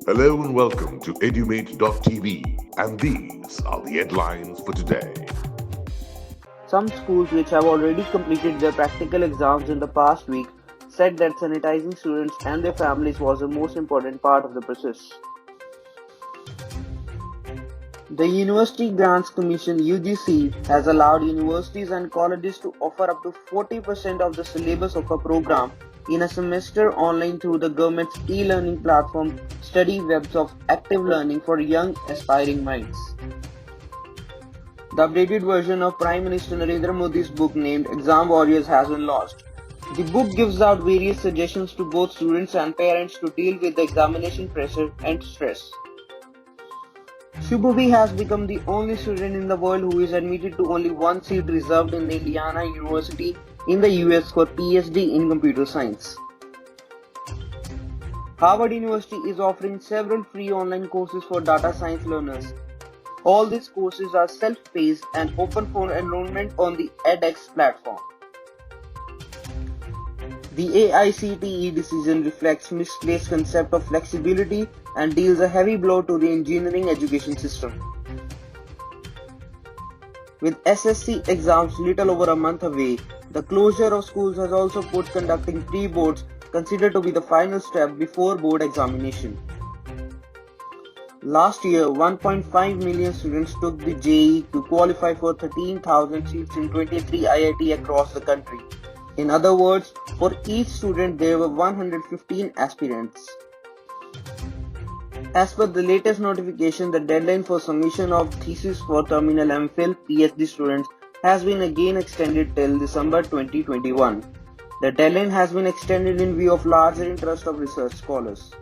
Hello and welcome to edumate.tv, and these are the headlines for today. Some schools which have already completed their practical exams in the past week said that sanitizing students and their families was the most important part of the process. The University Grants Commission (UGC) has allowed universities and colleges to offer up to 40% of the syllabus of a program in a semester online through the government's e-learning platform Study Webs of Active Learning for Young Aspiring Minds. The updated version of Prime Minister Narendra Modi's book named Exam Warriors has been launched. The book gives out various suggestions to both students and parents to deal with the examination pressure and stress. Shubhavi has become the only student in the world who is admitted to only one seat reserved in the Indiana University in the US for PhD in computer science. Harvard University is offering several free online courses for data science learners. All these courses are self-paced and open for enrollment on the edX platform. The AICTE decision reflects misplaced concept of flexibility and deals a heavy blow to the engineering education system. With SSC exams little over a month away, the closure of schools has also put conducting pre-boards considered to be the final step before board examination. Last year, 1.5 million students took the JEE to qualify for 13,000 seats in 23 IIT across the country. In other words, for each student there were 115 aspirants. As per the latest notification, the deadline for submission of thesis for terminal MPhil PhD students has been again extended till December 2021. The deadline has been extended in view of larger interest of research scholars.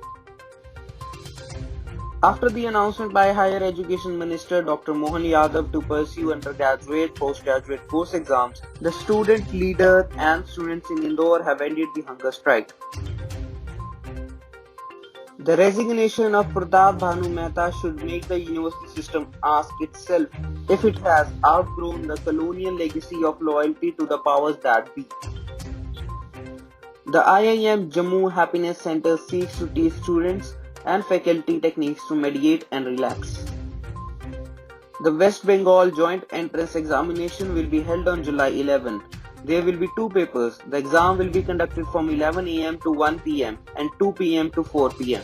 After the announcement by Higher Education Minister Dr. Mohan Yadav to pursue undergraduate, postgraduate course exams, the student leader and students in Indore have ended the hunger strike. The resignation of Pratap Bhanu Mehta should make the university system ask itself if it has outgrown the colonial legacy of loyalty to the powers that be. The IIM Jammu Happiness Center seeks to teach students and faculty techniques to meditate and relax. The West Bengal Joint Entrance Examination will be held on July 11. There will be two papers. The exam will be conducted from 11 am to 1 pm and 2 pm to 4 pm.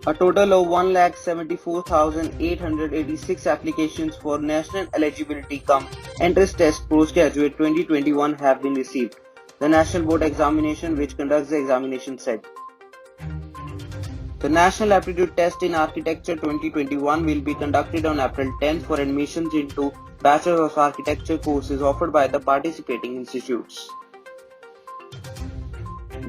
A total of 1,74,886 applications for National Eligibility Cum Entrance Test Postgraduate 2021 have been received. The National Board Examination, which conducts the examination, said. The National Aptitude Test in Architecture 2021 will be conducted on April 10th for admissions into Bachelor of Architecture courses offered by the participating institutes.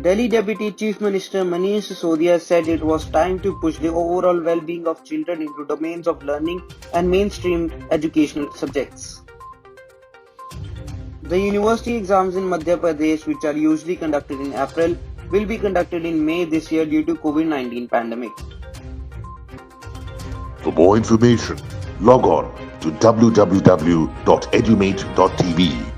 Delhi Deputy Chief Minister Manish Sisodia said it was time to push the overall well-being of children into domains of learning and mainstream educational subjects. The university exams in Madhya Pradesh, which are usually conducted in April, will be conducted in May this year due to COVID-19 pandemic. For more information, log on to www.edumate.tv.